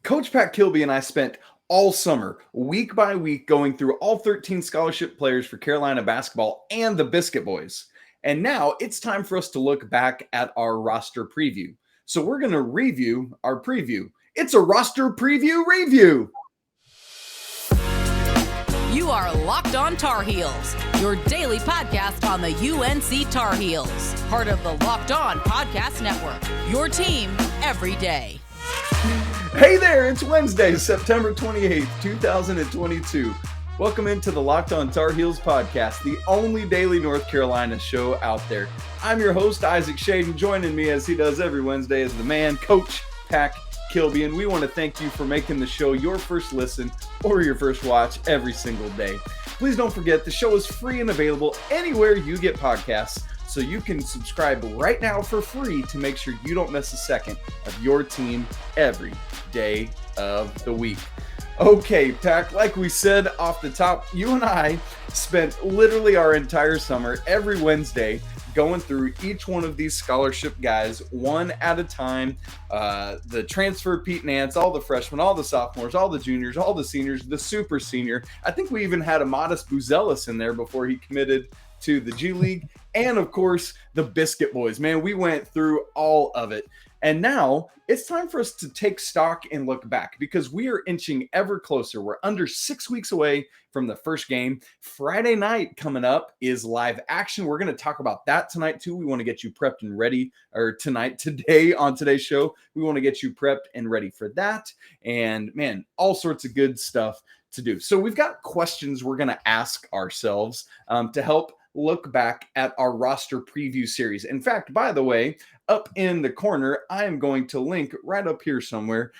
Coach Pac Kilby and I spent all summer, week by week, going through all 13 scholarship players for Carolina basketball and the Biscuit Boys. And now it's time for us to look back at our roster preview. So we're going to review our preview. It's a roster preview review. You are Locked On Tar Heels, your daily podcast on the UNC Tar Heels. Part of the Locked On Podcast Network, your team every day. Hey there, it's Wednesday, September 28th, 2022. Welcome into the Locked On Tar Heels podcast, the only daily North Carolina show out there. I'm your host, Isaac Schade, and joining me as he does every Wednesday is the man, Coach Pac Kilby, and we want to thank you for making the show your first listen or your first watch every single day. Please don't forget, the show is free and available anywhere you get podcasts, so you can subscribe right now for free to make sure you don't miss a second of your team every day of the week. Okay, Pac, like we said off the top, you and I spent literally our entire summer every Wednesday going through each one of these scholarship guys one at a time. The transfer Pete Nance, all the freshmen, all the sophomores, all the juniors, all the seniors, the super senior. I think we even had a modest Buzelis in there before he committed to the G League. And of course, the Biscuit Boys. Man, we went through all of it. And now it's time for us to take stock and look back because we are inching ever closer. We're under 6 weeks away from the first game. Friday night coming up is live action. We're going to talk about that tonight too. We want to get you prepped and ready, or today on today's show. We want to get you prepped and ready for that. And man, all sorts of good stuff to do. So we've got questions we're going to ask ourselves to help look back at our roster preview series. In fact, by the way, up in the corner, I am going to link right up here somewhere,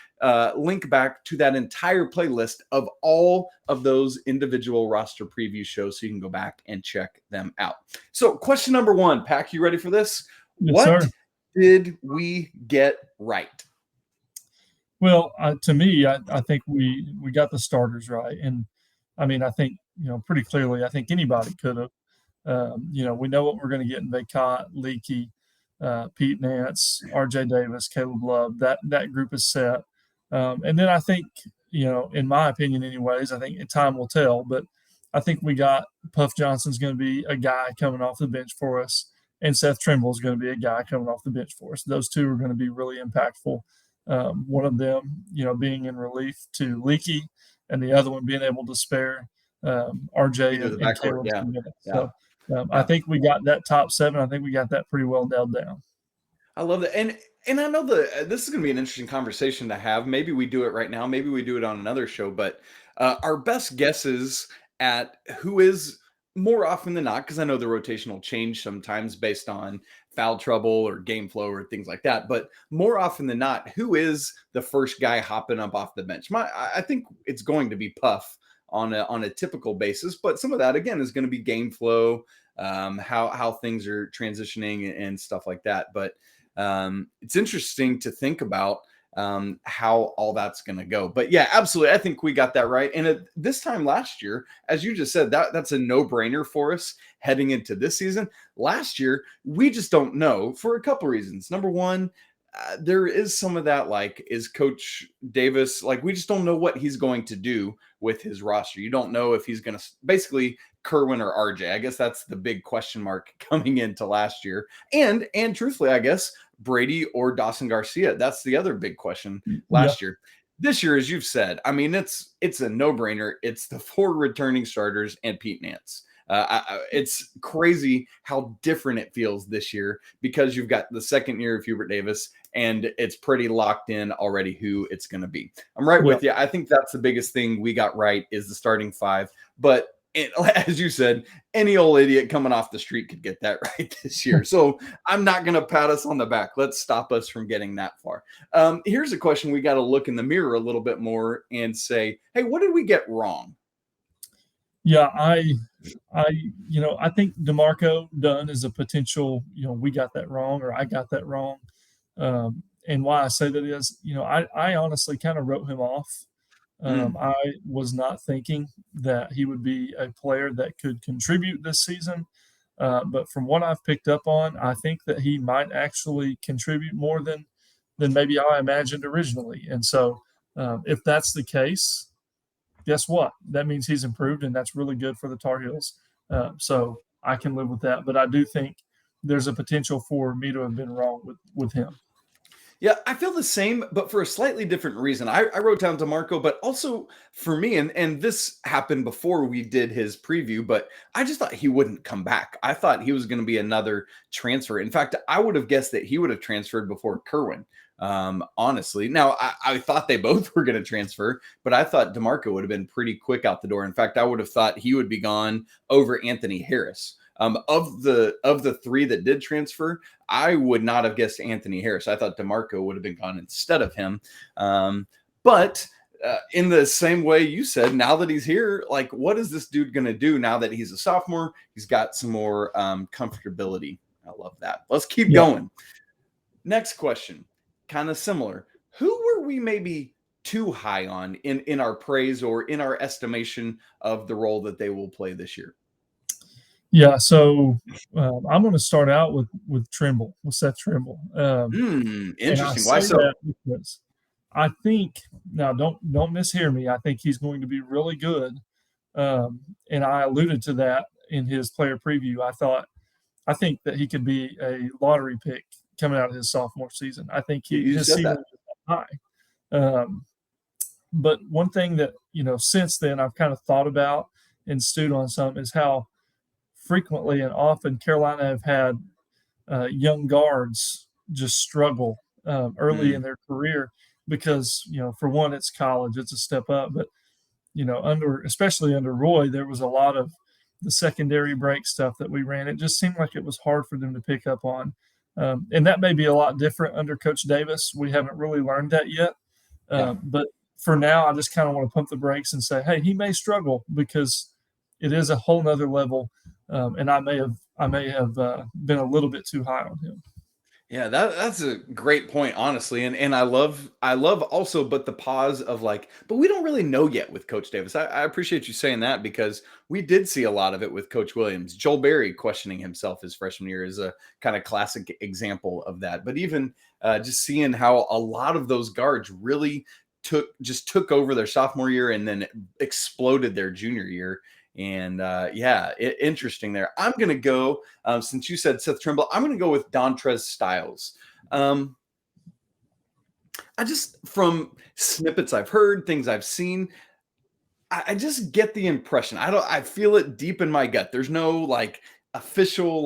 link back to that entire playlist of all of those individual roster preview shows so you can go back and check them out. So question number one, Pac, you ready for this? Yes, what sir. Did we get right? Well, to me, I think we got the starters right. And I mean, I think, pretty clearly, I think anybody could have. We know what we're going to get in Bacot, Leaky, Pete Nance, RJ Davis, Caleb Love. That group is set. And then I think, in my opinion anyways, I think time will tell, but I think we got Puff Johnson's going to be a guy coming off the bench for us, and Seth Trimble is going to be a guy coming off the bench for us. Those two are going to be really impactful. One of them, being in relief to Leaky, and the other one being able to spare RJ and Caleb some minutes. So I think we got that top seven. I think we got that pretty well nailed down. I love that. And I know this is going to be an interesting conversation to have. Maybe we do it right now. Maybe we do it on another show. But our best guesses at who is more often than not, because I know the rotation will change sometimes based on foul trouble or game flow or things like that. But more often than not, who is the first guy hopping up off the bench? I think it's going to be Puff on a typical basis, but some of that again is going to be game flow, how things are transitioning and stuff like that. But it's interesting to think about how all that's going to go. But yeah, absolutely, I think we got that right. And this time last year, as you just said, that's a no-brainer for us heading into this season. Last year, we just don't know for a couple reasons. Number one, there is some of that, like, is Coach Davis, like, we just don't know what he's going to do with his roster. You don't know if he's going to basically Kerwin or RJ. I guess that's the big question mark coming into last year. And truthfully, I guess Brady or Dawson Garcia. That's the other big question last year. This year, as you've said, I mean, it's a no-brainer. It's the four returning starters and Pete Nance. It's crazy how different it feels this year because you've got the second year of Hubert Davis and it's pretty locked in already who it's going to be. I'm right with you. I think that's the biggest thing we got right is the starting five. But as you said, any old idiot coming off the street could get that right this year. So I'm not going to pat us on the back. Let's stop us from getting that far. Here's a question we got to look in the mirror a little bit more and say, hey, what did we get wrong? Yeah, I think DeMarco Dunn is a potential, we got that wrong or I got that wrong. And why I say that is, I honestly kind of wrote him off. I was not thinking that he would be a player that could contribute this season. But from what I've picked up on, I think that he might actually contribute more than maybe I imagined originally. And so If that's the case, guess what? That means he's improved, and that's really good for the Tar Heels. So I can live with that. But I do think there's a potential for me to have been wrong with him. Yeah, I feel the same, but for a slightly different reason. I wrote down DeMarco, but also for me, and this happened before we did his preview, but I just thought he wouldn't come back. I thought he was going to be another transfer. In fact, I would have guessed that he would have transferred before Kerwin, honestly. Now, I thought they both were going to transfer, but I thought DeMarco would have been pretty quick out the door. In fact, I would have thought he would be gone over Anthony Harris. Of the three that did transfer, I would not have guessed Anthony Harris. I thought DeMarco would have been gone instead of him. But in the same way you said, now that he's here, like, what is this dude going to do now that he's a sophomore? He's got some more comfortability. I love that. Let's keep going. Next question, kind of similar. Who were we maybe too high on in our praise or in our estimation of the role that they will play this year? Yeah, so I'm going to start out with Trimble, with Seth Trimble. Interesting. Why so? Because I think, now don't mishear me, I think he's going to be really good. And I alluded to that in his player preview. I think that he could be a lottery pick coming out of his sophomore season. I think his season is high. But one thing that, since then I've kind of thought about and stewed on some is how frequently and often Carolina have had young guards just struggle early in their career because, for one, it's college, it's a step up. But, especially under Roy, there was a lot of the secondary break stuff that we ran. It just seemed like it was hard for them to pick up on. And that may be a lot different under Coach Davis. We haven't really learned that yet. But for now, I just kind of want to pump the brakes and say, hey, he may struggle because it is a whole nother level. And I may have been a little bit too high on him. Yeah, that's a great point, honestly. And I love also, but the pause of but we don't really know yet with Coach Davis. I appreciate you saying that because we did see a lot of it with Coach Williams. Joel Berry questioning himself his freshman year is a kind of classic example of that. But even just seeing how a lot of those guards really took over their sophomore year and then exploded their junior year. And interesting there. I'm going to go, since you said Seth Trimble, I'm going to go with Dontrez Styles. From snippets I've heard, things I've seen, I just get the impression. I feel it deep in my gut. There's no official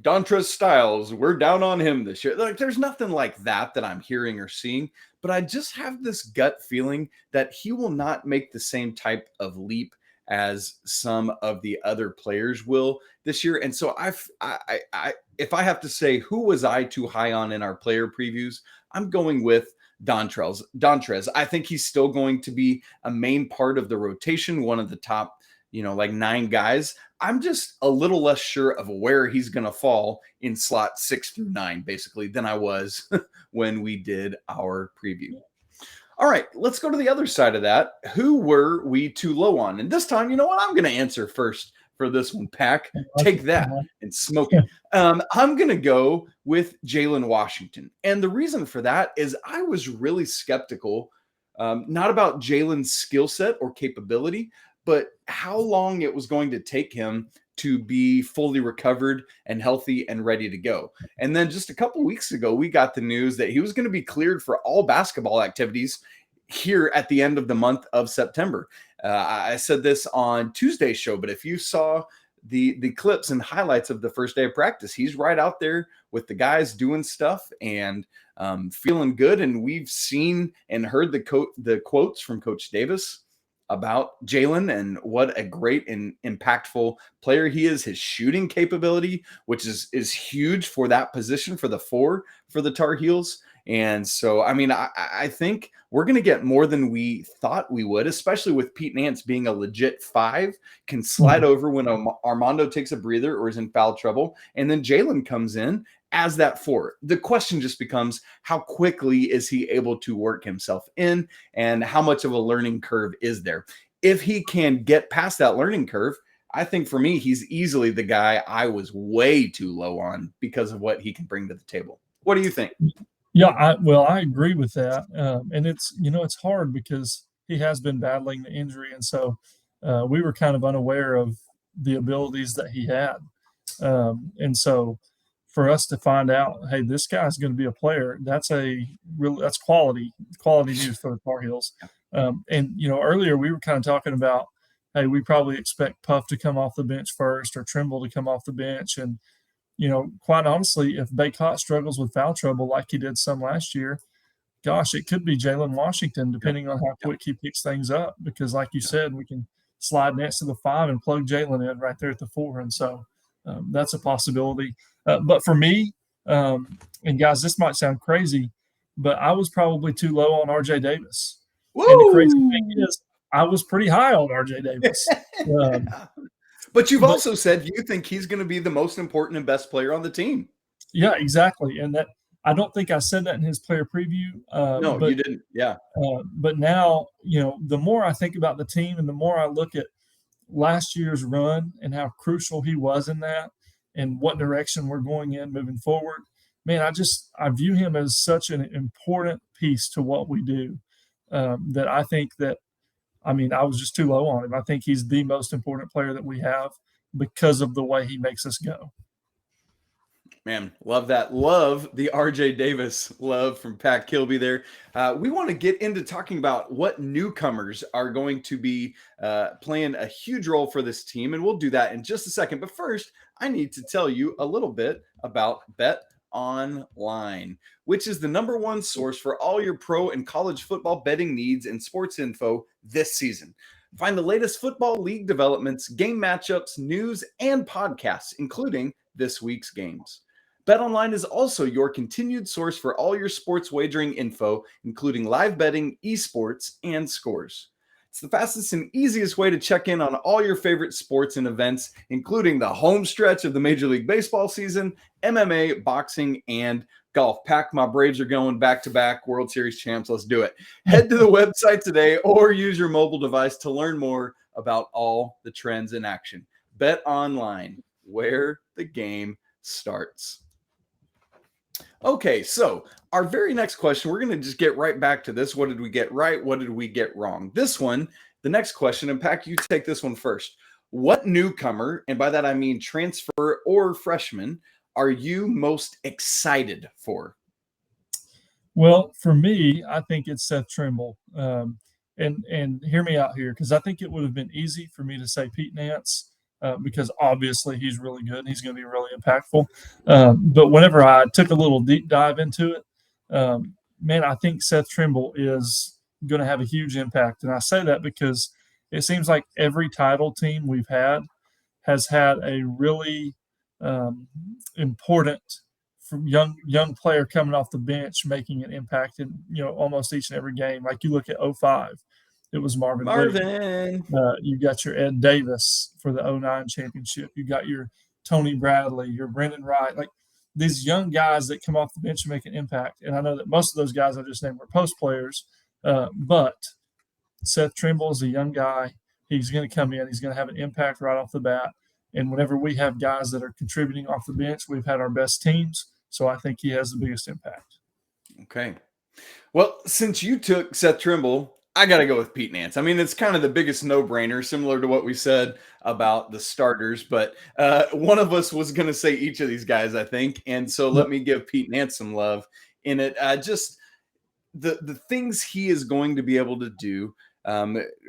Dontrez Styles, we're down on him this year. There's nothing like that I'm hearing or seeing, but I just have this gut feeling that he will not make the same type of leap as some of the other players will this year. And so if I have to say who was I too high on in our player previews, I'm going with Dontrez. I think he's still going to be a main part of the rotation, one of the top, 9 guys. I'm just a little less sure of where he's going to fall in slot 6 through 9, basically, than I was when we did our preview. All right, let's go to the other side of that. Who were we too low on? And this time, you know what? I'm going to answer first for this one, Pac. Take that and smoke it. I'm going to go with Jalen Washington. And the reason for that is I was really skeptical, not about Jalen's skill set or capability, but how long it was going to take him to be fully recovered and healthy and ready to go. And then just a couple of weeks ago, we got the news that he was going to be cleared for all basketball activities here at the end of the month of September. I said this on Tuesday's show, but if you saw the clips and highlights of the first day of practice, he's right out there with the guys doing stuff and feeling good. And we've seen and heard the quotes from Coach Davis about Jalen and what a great and impactful player he is. His shooting capability, which is huge for that position, for the 4 for the Tar Heels. And so, I think we're going to get more than we thought we would, especially with Pete Nance being a legit 5, can slide over when Armando takes a breather or is in foul trouble. And then Jalen comes in as that 4. The question just becomes, how quickly is he able to work himself in and how much of a learning curve is there? If he can get past that learning curve, I think for me, he's easily the guy I was way too low on because of what he can bring to the table. What do you think? Yeah, I agree with that, and it's hard because he has been battling the injury, and so we were kind of unaware of the abilities that he had, and so for us to find out, hey, this guy's going to be a player, that's quality news for the Tar Heels, and earlier we were kind of talking about, hey, we probably expect Puff to come off the bench first or Trimble to come off the bench, and quite honestly, if Bacot struggles with foul trouble like he did some last year, gosh, it could be Jalen Washington, Yep. depending on how Yep. quick he picks things up. Because, like you Yeah. said, we can slide Nance to the 5 and plug Jalen in right there at the 4. And so that's a possibility. But for me, and guys, this might sound crazy, but I was probably too low on RJ Davis. Woo! And the crazy thing is, I was pretty high on RJ Davis. But you've also said you think he's going to be the most important and best player on the team. Yeah, exactly. And that I don't think I said that in his player preview. No, you didn't. Yeah. But now, the more I think about the team and the more I look at last year's run and how crucial he was in that and what direction we're going in moving forward, man, I view him as such an important piece to what we do, that I think that, I was just too low on him. I think he's the most important player that we have because of the way he makes us go. Man, love that. Love the RJ Davis love from Pac Kilby there. We want to get into talking about what newcomers are going to be playing a huge role for this team, and we'll do that in just a second. But first, I need to tell you a little bit about Bet Online, which is the number one source for all your pro and college football betting needs and sports info this season. Find the latest football league developments, game matchups, news, and podcasts, including this week's games. BetOnline is also your continued source for all your sports wagering info, including live betting, esports, and scores. It's the fastest and easiest way to check in on all your favorite sports and events, including the home stretch of the Major League Baseball season, MMA, boxing, and golf. Pack, my Braves are going back-to-back World Series champs. Let's do it. Head to the website today or use your mobile device to learn more about all the trends in action. Bet Online, where the game starts. Okay, so our very next question, we're going to just get right back to this. What did we get right? What did we get wrong? This one, the next question, and Pac, you take this one first. What newcomer, and by that I mean transfer or freshman, are you most excited for? Well, for me, I think it's Seth Trimble. And hear me out here, because I think it would have been easy for me to say Pete Nance, because obviously he's really good and he's going to be really impactful. But whenever I took a little deep dive into it, man, I think Seth Trimble is going to have a huge impact. And I say that because it seems like every title team we've had has had a really important young player coming off the bench making an impact in almost each and every game. Like you look at 05, it was Marvin. You got your Ed Davis for the 09 championship. You got your Tony Bradley, your Brendan Wright, like these young guys that come off the bench and make an impact. And I know that most of those guys I just named were post players, but Seth Trimble is a young guy. He's going to come in. He's going to have an impact right off the bat. And whenever we have guys that are contributing off the bench, we've had our best teams. So I think he has the biggest impact. Okay. Well, since you took Seth Trimble, I got to go with Pete Nance. I mean, it's kind of the biggest no-brainer, similar to what we said about the starters. But one of us was going to say each of these guys, I think. And so let me give Pete Nance some love in it. Just the things he is going to be able to do.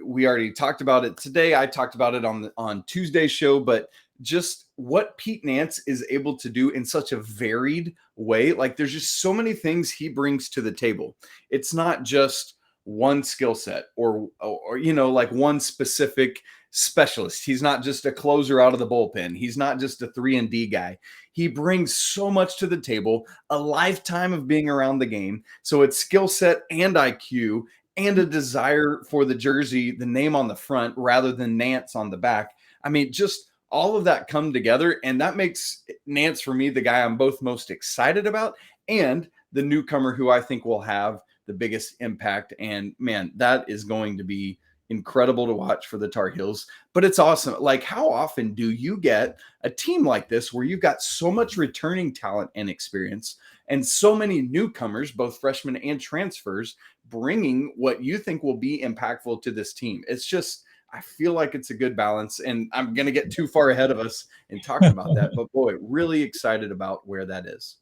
We already talked about it today. I talked about it on Tuesday's show, but just what Pete Nance is able to do in such a varied way. Like there's just so many things he brings to the table. It's not just one skill set or like one specific specialist. He's not just a closer out of the bullpen. He's not just a 3-and-D guy. He brings so much to the table, a lifetime of being around the game. So it's skill set and IQ and a desire for the jersey, the name on the front rather than Nance on the back. I mean, just all of that come together, and that makes Nance, for me, the guy I'm both most excited about and the newcomer who I think will have the biggest impact. And, man, that is going to be, incredible to watch for the Tar Heels, but it's awesome. Like, how often do you get a team like this where you've got so much returning talent and experience and so many newcomers, both freshmen and transfers, bringing what you think will be impactful to this team? It's just, I feel like it's a good balance, and I'm going to get too far ahead of us in talking about that, but boy, really excited about where that is.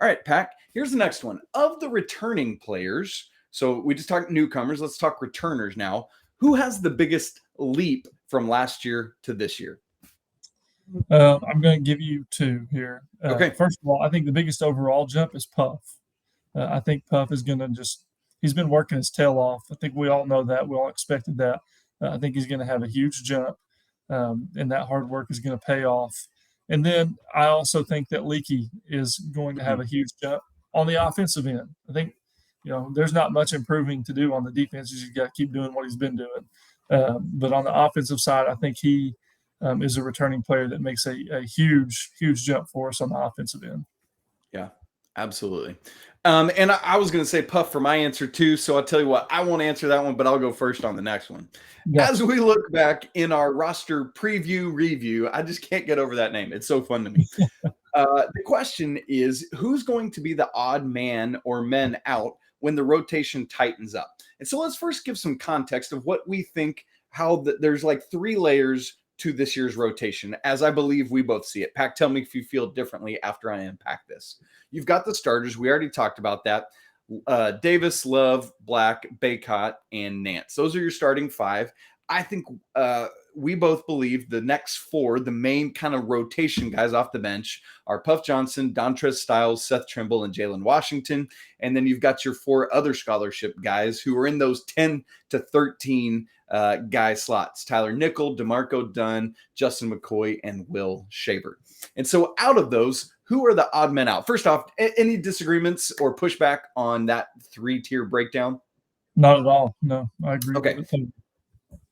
All right, Pac, here's the next one. Of the returning players, so we just talked newcomers, let's talk returners now. Who has the biggest leap from last year to this year? I'm going to give you two here. Okay. First of all, I think the biggest overall jump is Puff. I think Puff is going to he's been working his tail off. I think we all know that. We all expected that. I think he's going to have a huge jump, and that hard work is going to pay off. And then I also think that Leaky is going to have a huge jump on the offensive end. I think, there's not much improving to do on the defense. He's got to keep doing what he's been doing. But on the offensive side, I think he is a returning player that makes a huge, huge jump for us on the offensive end. Yeah, absolutely. And I was going to say Puff for my answer too. So I'll tell you what, I won't answer that one, but I'll go first on the next one. Yeah. As we look back in our roster preview review, I just can't get over that name. It's so fun to me. The question is, who's going to be the odd man or men out when the rotation tightens up? And so let's first give some context of what we think, there's like 3 layers to this year's rotation, as I believe we both see it. Pac, tell me if you feel differently after I unpack this. You've got the starters. We already talked about that. Davis, Love, Black, Bacot, and Nance. Those are your starting 5. I think we both believe the next 4, the main kind of rotation guys off the bench, are Puff Johnson, Dontrez Styles, Seth Trimble, and Jalen Washington. And then you've got your 4 other scholarship guys who are in those 10 to 13 guy slots: Tyler Nickel, DeMarco Dunn, Justin McKoy, and Wilcher. And so out of those, who are the odd men out? First off, any disagreements or pushback on that 3-tier breakdown? Not at all. No, I agree. Okay.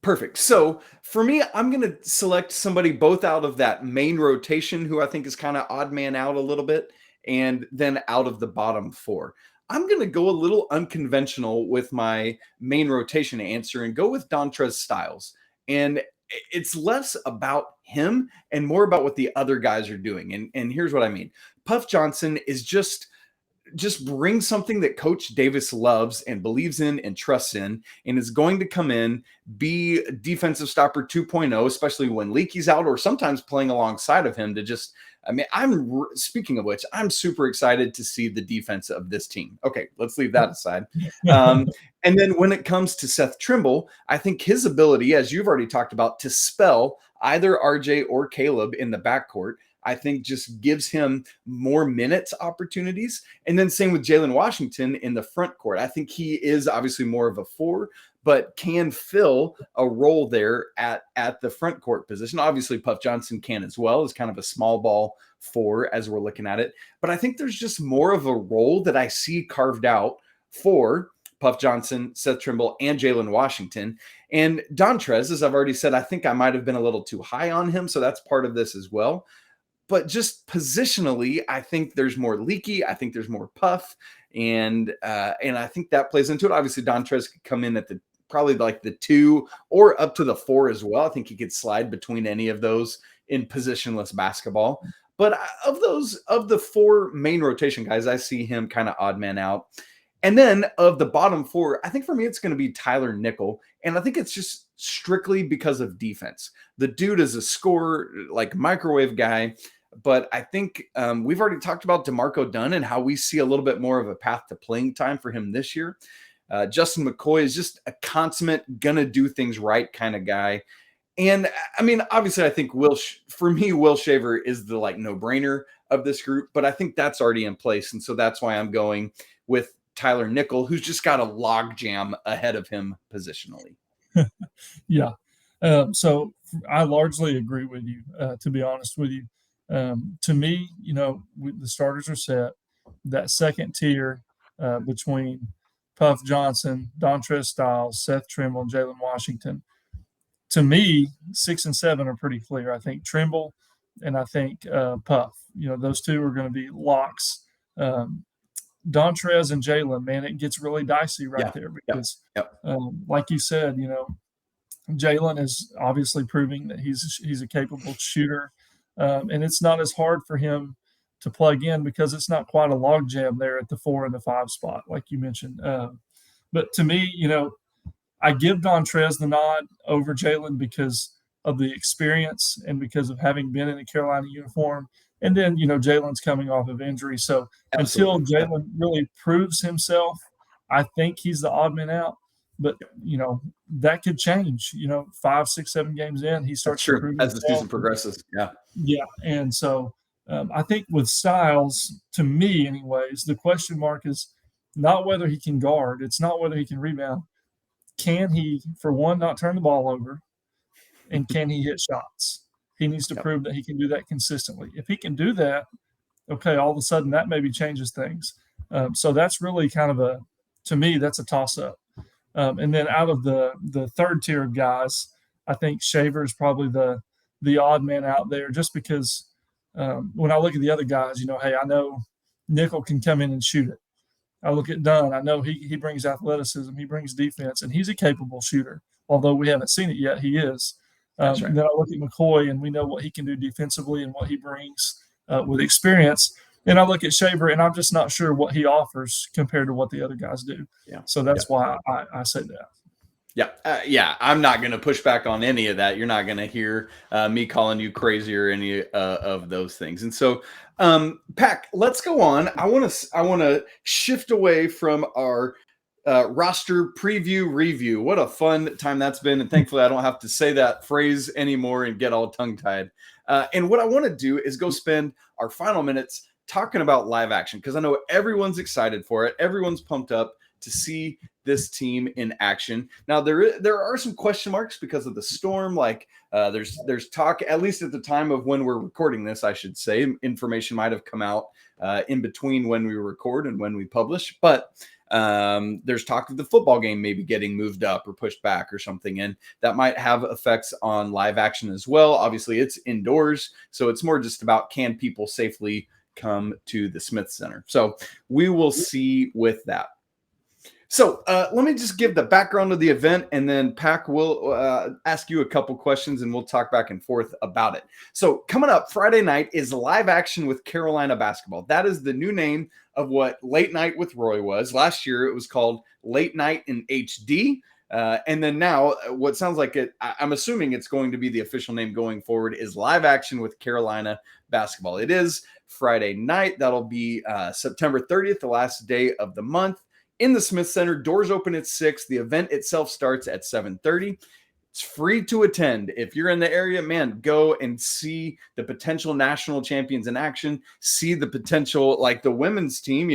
Perfect. So for me, I'm going to select somebody both out of that main rotation who I think is kind of odd man out a little bit, and then out of the bottom 4. I'm going to go a little unconventional with my main rotation answer and go with Dontrez Styles. And it's less about him and more about what the other guys are doing. And here's what I mean. Puff Johnson is just brings something that Coach Davis loves and believes in and trusts in, and is going to come in, be defensive stopper 2.0, especially when Leaky's out, or sometimes playing alongside of him to just, speaking of which, I'm super excited to see the defense of this team. Okay, let's leave that aside. And then when it comes to Seth Trimble, I think his ability, as you've already talked about, to spell either RJ or Caleb in the backcourt, I think just gives him more minutes opportunities. And then same with Jalen Washington in the front court. I think he is obviously more of a 4, but can fill a role there at the front court position. Obviously, Puff Johnson can as well, as kind of a small ball 4 as we're looking at it. But I think there's just more of a role that I see carved out for Puff Johnson, Seth Trimble, and Jalen Washington. And Dontrez, as I've already said, I think I might have been a little too high on him, so that's part of this as well. But just positionally, I think there's more Leaky. I think there's more Puff, and I think that plays into it. Obviously, Dontrez could come in at probably like the 2 or up to the 4 as well. I think he could slide between any of those in positionless basketball. But of the 4 main rotation guys, I see him kind of odd man out. And then of the bottom 4, I think for me it's going to be Tyler Nickel, and I think it's just strictly because of defense. The dude is a scorer, like microwave guy. But I think we've already talked about DeMarco Dunn and how we see a little bit more of a path to playing time for him this year. Justin McKoy is just a consummate, gonna do things right kind of guy. And obviously, I think Wilcher is the no-brainer of this group, but I think that's already in place. And so that's why I'm going with Tyler Nickel, who's just got a logjam ahead of him positionally. Yeah. So I largely agree with you, to be honest with you. To me, the starters are set. That second tier between Puff Johnson, Dontrez Styles, Seth Trimble, and Jalen Washington, to me, 6 and 7 are pretty clear. I think Trimble and I think Puff, those 2 are going to be locks. Dontrez and Jalen, man, it gets really dicey there because, like you said, Jalen is obviously proving that he's a capable shooter, and it's not as hard for him to plug in because it's not quite a logjam there at the 4 and the 5 spot, like you mentioned. But to me, I give Dontrez the nod over Jalen because of the experience and because of having been in a Carolina uniform. And then, Jalen's coming off of injury. So Absolutely. until Jalen really proves himself, I think he's the odd man out. But, that could change. 5, 6, 7 games in, he starts to prove as the himself. season progresses. Yeah. Yeah. And so I think with Styles, to me anyways, the question mark is not whether he can guard. It's not whether he can rebound. Can he, for one, not turn the ball over? And can he hit shots? He needs to prove that he can do that consistently. If he can do that, okay, all of a sudden that maybe changes things. So that's really kind of to me, that's a toss-up. And then out of the third tier of guys, I think Shaver is probably the odd man out there just because when I look at the other guys, hey, I know Nickel can come in and shoot it. I look at Dunn. I know he brings athleticism. He brings defense, and he's a capable shooter. Although we haven't seen it yet, he is. That's right. And then I look at McKoy, and we know what he can do defensively and what he brings with experience. And I look at Shaver, and I'm just not sure what he offers compared to what the other guys do. Yeah. So that's why I say that. Yeah. I'm not going to push back on any of that. You're not going to hear me calling you crazy or any of those things. And so, Pac, let's go on. I want to shift away from our roster preview review. What a fun time that's been. And thankfully, I don't have to say that phrase anymore and get all tongue-tied. And what I want to do is go spend our final minutes talking about live action because I know everyone's excited for it. Everyone's pumped up to see this team in action. Now, there are some question marks because of the storm. Like there's talk, at least at the time of when we're recording this, I should say, information might have come out in between when we record and when we publish. But there's talk of the football game maybe getting moved up or pushed back or something, and that might have effects on live action as well. Obviously, it's indoors, so it's more just about can people safely come to the Smith Center. So we will see with that. So let me just give the background of the event, and then Pac will ask you a couple questions, and we'll talk back and forth about it. So coming up Friday night is Live Action with Carolina Basketball. That is the new name of what Late Night with Roy was. Last year, it was called Late Night in HD. And then now what sounds like I'm assuming it's going to be the official name going forward is Live Action with Carolina Basketball. It is Friday night. That'll be September 30th, the last day of the month. In the Smith Center, doors open at 6. The event itself starts at 7:30. It's free to attend. If you're in the area, man, go and see the potential national champions in action. See the potential, like the women's team,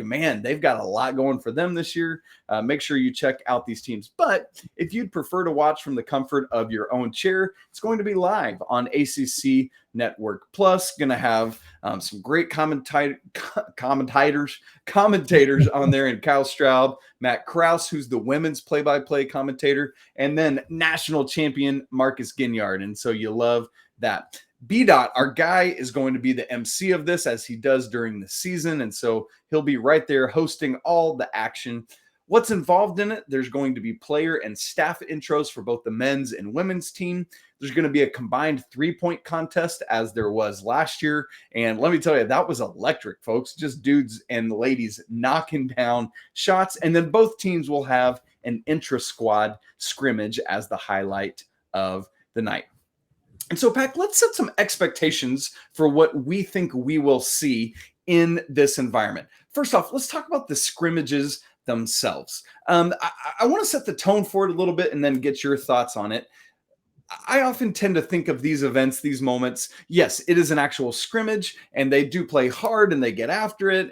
man, they've got a lot going for them this year. Make sure you check out these teams. But if you'd prefer to watch from the comfort of your own chair, it's going to be live on ACC Network Plus. Going to have some great commentators on there, and Kyle Straub, Matt Krause, who's the women's play-by-play commentator, and then national champion Marcus Ginyard. And so you love that. B-Dot, our guy, is going to be the MC of this as he does during the season. And so he'll be right there hosting all the action. What's involved in it? There's going to be player and staff intros for both the men's and women's team. There's going to be a combined 3-point contest as there was last year. And let me tell you, that was electric, folks. Just dudes and ladies knocking down shots. And then both teams will have an intra-squad scrimmage as the highlight of the night. And so, Pac, let's set some expectations for what we think we will see in this environment. First off, let's talk about the scrimmages themselves. I want to set the tone for it a little bit and then get your thoughts on it. I often tend to think of these events, these moments. Yes, it is an actual scrimmage, and they do play hard and they get after it.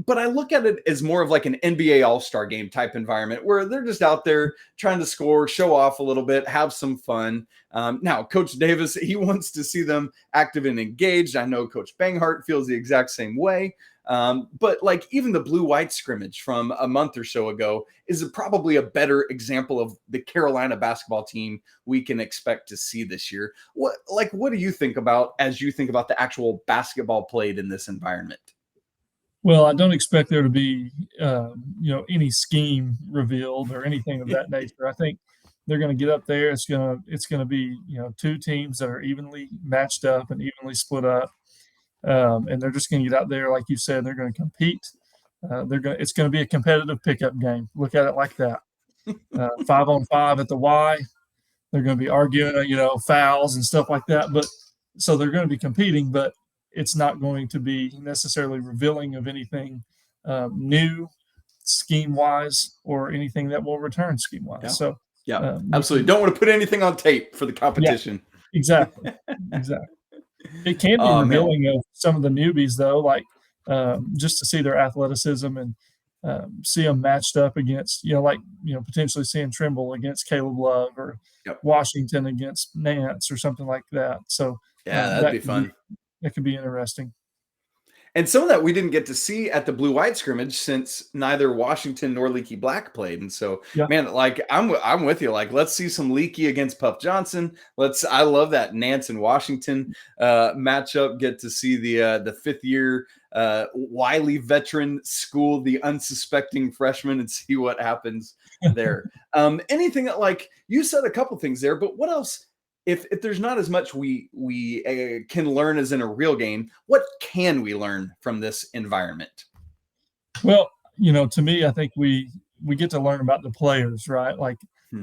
But I look at it as more of like an NBA All-Star game type environment where they're just out there trying to score, show off a little bit, have some fun. Now, Coach Davis, he wants to see them active and engaged. I know Coach Banghart feels the exact same way. But like even the blue-white scrimmage from a month or so ago is probably a better example of the Carolina basketball team we can expect to see this year. What do you think about as you think about the actual basketball played in this environment? Well, I don't expect there to be, any scheme revealed or anything of that nature. I think they're going to get up there. It's going to be, two teams that are evenly matched up and evenly split up. And they're just going to get out there, like you said, they're going to compete. It's going to be a competitive pickup game. Look at it like that. 5-on-5 at the Y. They're going to be arguing, fouls and stuff like that. But so they're going to be competing, but it's not going to be necessarily revealing of anything new scheme-wise or anything that will return scheme-wise. Yeah. So absolutely. Don't want to put anything on tape for the competition. Yeah, exactly. It can be revealing of some of the newbies, though, like just to see their athleticism and see them matched up against, potentially seeing Trimble against Caleb Love or Washington against Nance or something like that. So that'd be fun. That could be interesting. And some of that we didn't get to see at the blue-white scrimmage since neither Washington nor Leaky Black played. And so, man, like I'm with you. Like, let's see some Leaky against Puff Johnson. I love that Nance and Washington matchup. Get to see the fifth-year wily veteran school the unsuspecting freshman and see what happens there. Anything that, like you said a couple things there, but what else? If there's not as much we can learn as in a real game, what can we learn from this environment? Well, to me, I think we get to learn about the players, right? Like,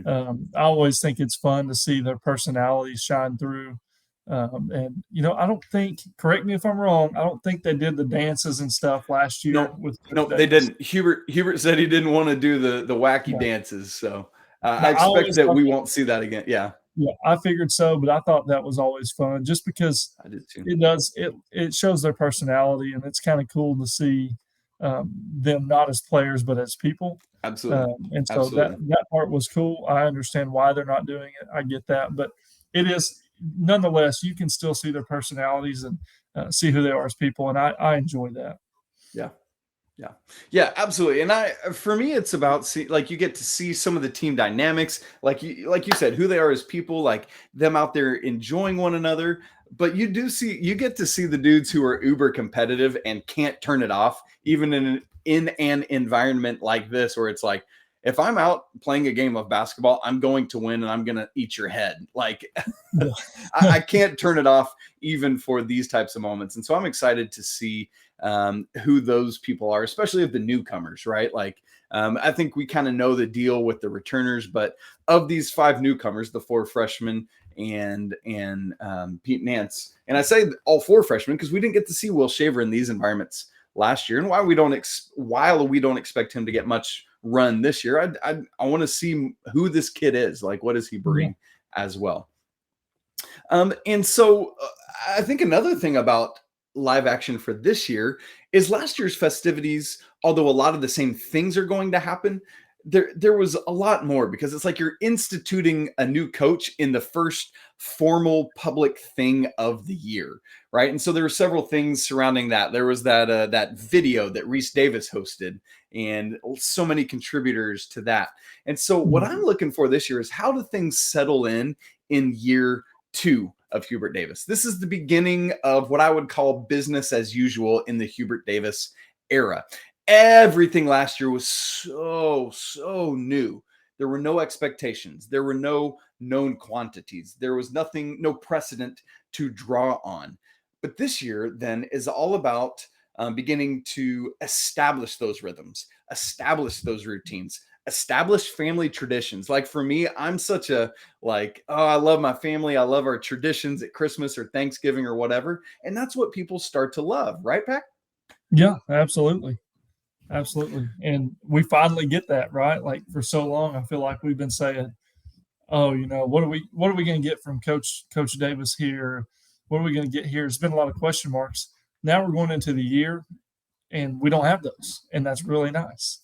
I always think it's fun to see their personalities shine through. And, I don't think, correct me if I'm wrong, I don't think they did the dances and stuff last year. No, they didn't. Hubert said he didn't want to do the wacky dances. So I expect that we won't see that again. Yeah. Yeah, I figured so, but I thought that was always fun just because I did too. It shows their personality, and it's kind of cool to see them not as players but as people. Absolutely. And so that part was cool. I understand why they're not doing it. I get that, but it is nonetheless you can still see their personalities and see who they are as people, and I enjoy that. Yeah, absolutely. And for me, it's about you get to see some of the team dynamics, like you said, who they are as people, like them out there enjoying one another. But you get to see the dudes who are uber competitive and can't turn it off, even in an environment like this, where it's like, if I'm out playing a game of basketball, I'm going to win and I'm going to eat your head. Like I can't turn it off even for these types of moments. And so I'm excited to see who those people are, especially of the newcomers, right? Like I think we kind of know the deal with the returners, but of these 5 newcomers, the 4 freshmen and Pete Nance, and I say all 4 freshmen because we didn't get to see Will Shaver in these environments last year, and while we don't expect him to get much run this year, I want to see who this kid is. Like, what does he bring as well? And so I think another thing about live action for this year is last year's festivities, although a lot of the same things are going to happen, there was a lot more, because it's like you're instituting a new coach in the first formal public thing of the year, right? And so there were several things surrounding that. There was that video that Reese Davis hosted, and so many contributors to that. And so what I'm looking for this year is, how do things settle in year 2 of Hubert Davis? This is the beginning of what I would call business as usual in the Hubert Davis era. Everything last year was so new. There were no expectations. There were no known quantities. There was no precedent to draw on. But this year then is all about beginning to establish those rhythms, establish those routines, establish family traditions. Like for me, I'm such a I love my family. I love our traditions at Christmas or Thanksgiving or whatever. And that's what people start to love, right, Pac? Yeah, absolutely. Absolutely. And we finally get that, right? Like for so long, I feel like we've been saying, oh, what are we going to get from Coach Davis here? What are we going to get here? It's been a lot of question marks. Now we're going into the year and we don't have those. And that's really nice.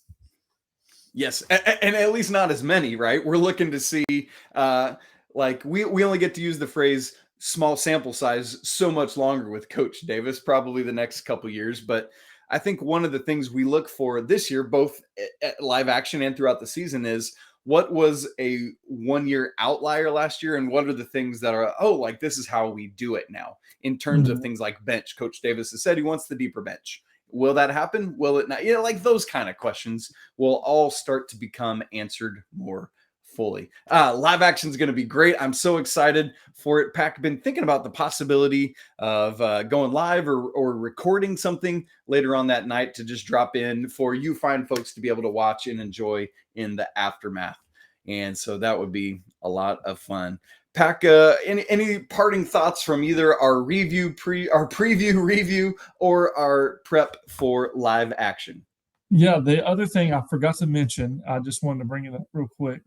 Yes. And at least not as many, right? We're looking to see, we only get to use the phrase small sample size so much longer with Coach Davis, probably the next couple years. But I think one of the things we look for this year, both at live action and throughout the season, is what was a 1-year outlier last year, and what are the things that are, this is how we do it now in terms of things like bench. Coach Davis has said he wants the deeper bench. Will that happen? Will it not? Those kind of questions will all start to become answered more fully. Live action is going to be great. I'm so excited for it. Pac, been thinking about the possibility of going live or recording something later on that night to just drop in for you fine folks to be able to watch and enjoy in the aftermath. And so that would be a lot of fun. Pac, any parting thoughts from either our preview review or our prep for live action? Yeah, the other thing I forgot to mention, I just wanted to bring it up real quick.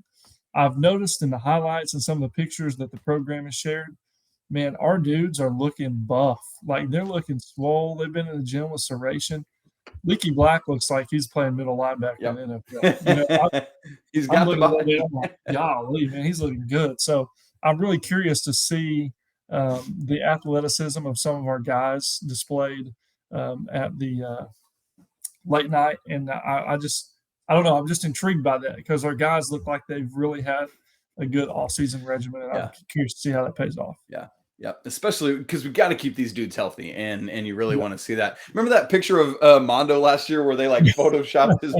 I've noticed in the highlights and some of the pictures that the program has shared, man, our dudes are looking buff. Like, they're looking swole. They've been in the gym with Serration. Leaky Black looks like he's playing middle linebacker in the NFL. He's got the body. I'm like, golly, man, he's looking good. So I'm really curious to see the athleticism of some of our guys displayed at the late night. And I don't know. I'm just intrigued by that because our guys look like they've really had a good off-season regimen. And I'm curious to see how that pays off. Yeah, especially because we've got to keep these dudes healthy, and you really want to see that. Remember that picture of Mondo last year where they like photoshopped his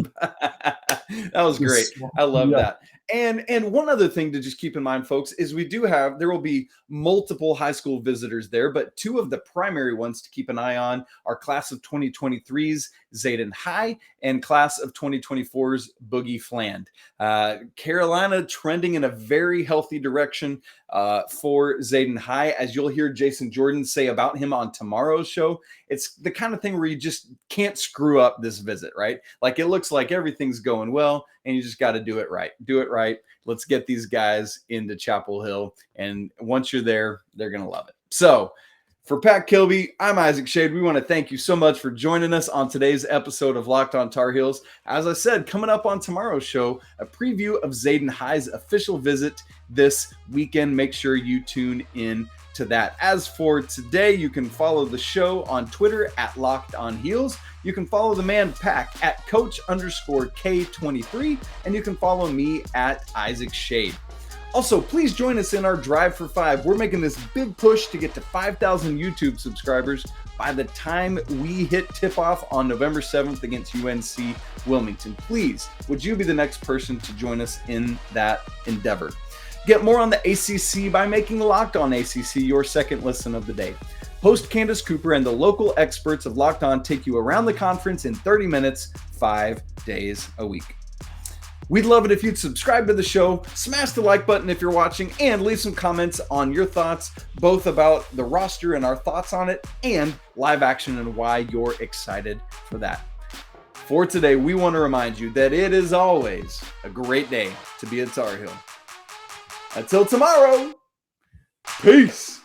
that was great. I love that. And one other thing to just keep in mind, folks, is there will be multiple high school visitors there, but two of the primary ones to keep an eye on are class of 2023's Zayden High and class of 2024's Boogie Fland. Carolina trending in a very healthy direction for Zayden High, as you'll hear Jason Jordan say about him on tomorrow's show. It's the kind of thing where you just can't screw up this visit, right? Like, it looks like everything's going well, and you just got to do it right. Do it right. Let's get these guys into Chapel Hill, and once you're there, they're going to love it. So, for Pac Kilby, I'm Isaac Schade. We want to thank you so much for joining us on today's episode of Locked on Tar Heels. As I said, coming up on tomorrow's show, a preview of Zayden High's official visit this weekend. Make sure you tune in to that. As for today, you can follow the show on Twitter at Locked on Heels. You can follow the man Pac at Coach_K23, and you can follow me at Isaac Schade. Also, please join us in our Drive for 5. We're making this big push to get to 5,000 YouTube subscribers by the time we hit tip-off on November 7th against UNC Wilmington. Please, would you be the next person to join us in that endeavor? Get more on the ACC by making Locked on ACC your second listen of the day. Host Candace Cooper and the local experts of Locked On take you around the conference in 30 minutes, 5 days a week. We'd love it if you'd subscribe to the show, smash the like button if you're watching, and leave some comments on your thoughts, both about the roster and our thoughts on it, and live action and why you're excited for that. For today, we want to remind you that it is always a great day to be a Tar Heel. Until tomorrow, peace.